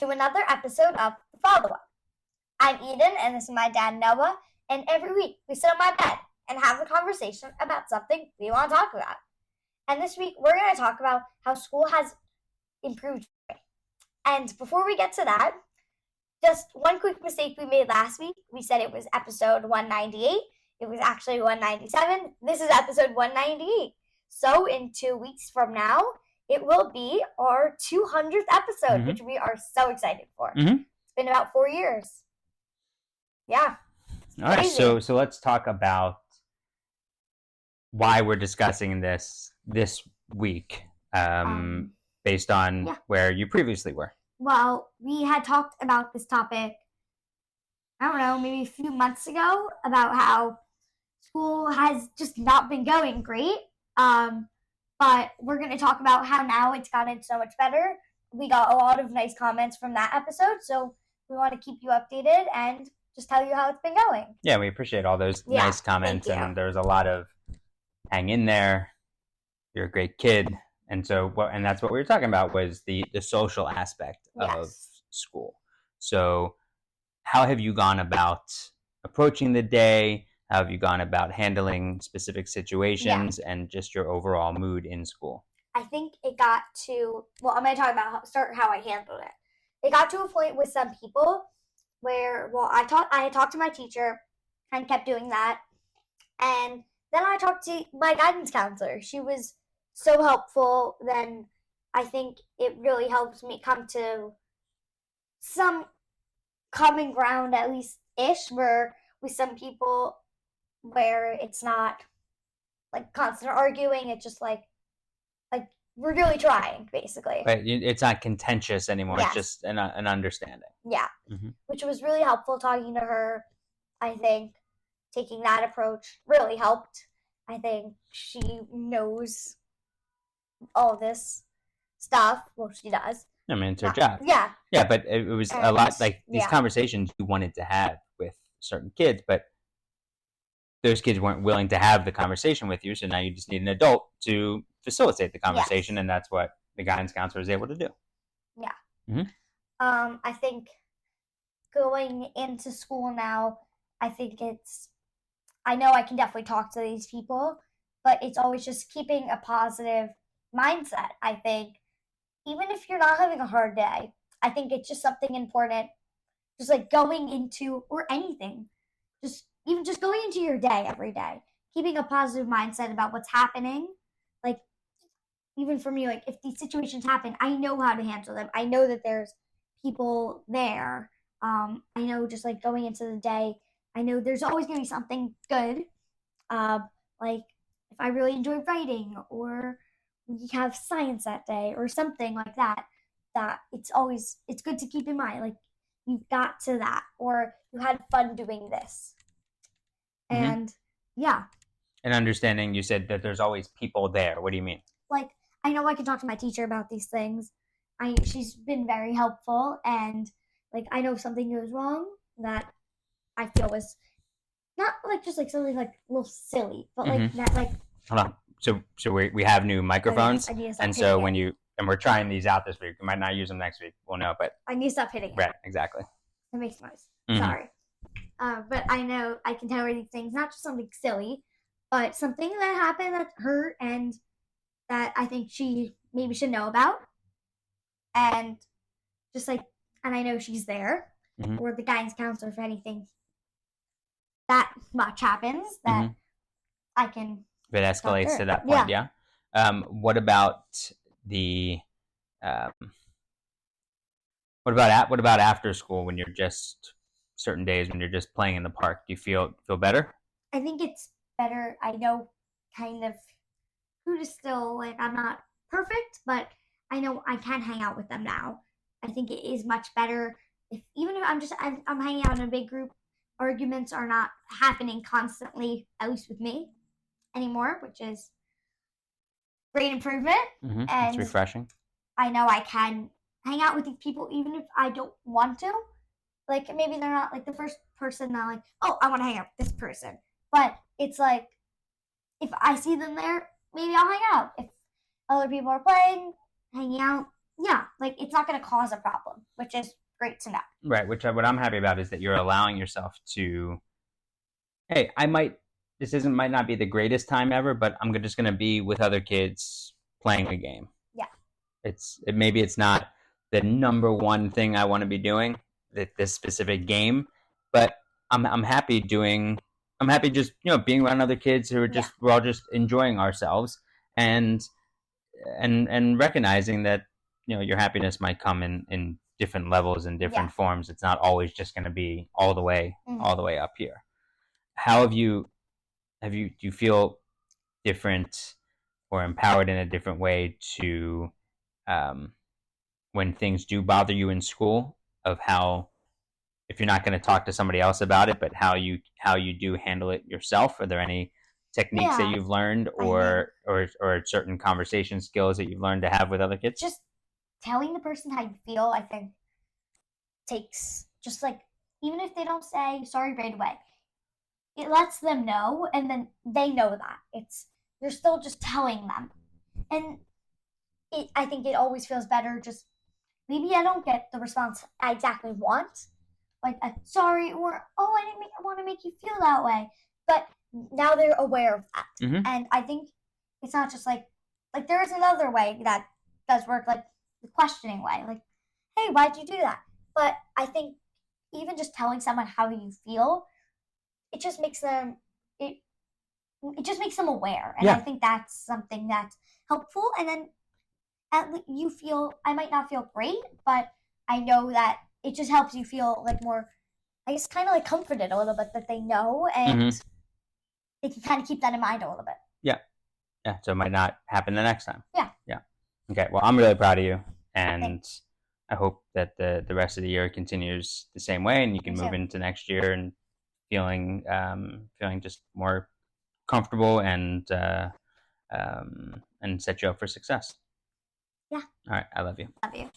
to another episode of The Follow-Up. I'm Eden, and this is my dad, Noah, and every week we sit on my bed and have a conversation about something we want to talk about. And this week we're going to talk about how school has improved. And before we get to that, just one quick mistake we made last week. We said it was episode 198. It was actually 197. This is episode 198. So in 2 weeks from now, it will be our 200th episode, which we are so excited for. It's been about 4 years. Yeah. All right, so let's talk about why we're discussing this week, based on where you previously were. Well, we had talked about this topic, I don't know, maybe a few months ago, about how school has just not been going great. But we're going to talk about how now it's gotten so much better. We got a lot of nice comments from that episode, so we want to keep you updated and just tell you how it's been going. Yeah, we appreciate all those nice comments, and there's a lot of hang in there, you're a great kid. And so, and that's what we were talking about, was the social aspect of school. So how have you gone about approaching the day? How have you gone about handling specific situations and just your overall mood in school? I think it got to, I'm going to talk about how I handled it. It got to a point with some people where, I had talked to my teacher and kept doing that. And then I talked to my guidance counselor. She was so helpful. Then I think it really helped me come to some common ground, at least ish, where with some people where it's not like constant arguing. It's just like we're really trying, basically. But it's not contentious anymore. It's just an understanding. Yeah, which was really helpful talking to her. I think taking that approach really helped. I think she knows all this stuff. Well, she does. I mean, it's her job. Yeah. Yeah, but it was a lot like these conversations you wanted to have with certain kids, but those kids weren't willing to have the conversation with you, so now you just need an adult to facilitate the conversation, and that's what the guidance counselor is able to do. Yeah. I think going into school now, I think I know I can definitely talk to these people, but it's always just keeping a positive mindset. I think even if you're not having a hard day, I think it's just something important, just like going into, or anything, just going into your day every day, keeping a positive mindset about what's happening. Like, even for me, like if these situations happen, I know how to handle them. I know that there's people there. I know just like going into the day, I know there's always going to be something good. Like if I really enjoy writing, or we have science that day, or something like that, it's good to keep in mind. Like you got to that, or you had fun doing this. And and understanding, you said that there's always people there. What do you mean? Like, I know I can talk to my teacher about these things. She's been very helpful, and like I know if something goes wrong that I feel was not like just like something like a little silly, but like that, like hold on. So we have new microphones, and so we're trying these out this week. We might not use them next week. We'll know, but I need to stop hitting it. Right, exactly. It makes noise. Sorry. But I know I can tell her these things, not just something silly, but something that happened that hurt and that I think she maybe should know about. And just like, and I know she's there, or the guidance counselor, for anything that much happens that I can. If it escalates to that point, what about the what about after school, when you're just certain days when you're just playing in the park? Do you feel better? I think it's better. I know kind of who to still, like, I'm not perfect, but I know I can hang out with them now. I think it is much better even if I'm hanging out in a big group. Arguments are not happening constantly, at least with me, anymore, which is great improvement. And it's refreshing. I know I can hang out with these people even if I don't want to. Like, maybe they're not like the first person that like, oh, I want to hang out with this person. But it's like, if I see them there, maybe I'll hang out. If other people are playing, hanging out, yeah, like it's not going to cause a problem, which is great to know. Right. Which what I'm happy about is that you're allowing yourself to, hey, I might this isn't might not be the greatest time ever, but I'm just going to be with other kids playing a game. Yeah. Maybe it's not the number one thing I want to be doing, this specific game, but I'm happy doing. I'm happy just being around other kids who are just we're all just enjoying ourselves and recognizing that your happiness might come in different levels and different forms. It's not always just going to be all the way up here. How do you feel different or empowered in a different way to um, when things do bother you in school, of how, if you're not going to talk to somebody else about it, but how you do handle it yourself? Are there any techniques that you've learned, or certain conversation skills that you've learned to have with other kids? Just telling the person how you feel, I think, takes, just like, even if they don't say sorry right away, it lets them know, and then they know that you're still just telling them, and I think it always feels better. Just maybe I don't get the response I exactly want, like a sorry, or oh, I didn't want to make you feel that way, but now they're aware of that, and I think it's not just like there is another way that does work, like the questioning way, like, hey, why'd you do that? But I think even just telling someone how you feel, it just makes them it it just makes them aware, and I think that's something that's helpful. And then at least you feel, I might not feel great, but I know that it just helps you feel like more, I guess, kind of like comforted a little bit, that they know, and they can kind of keep that in mind a little bit. Yeah. So it might not happen the next time. Yeah. Okay. Well, I'm really proud of you, and thanks. I hope that the rest of the year continues the same way, and you can move into next year and feeling just more comfortable and set you up for success. Yeah. All right. I love you. Love you.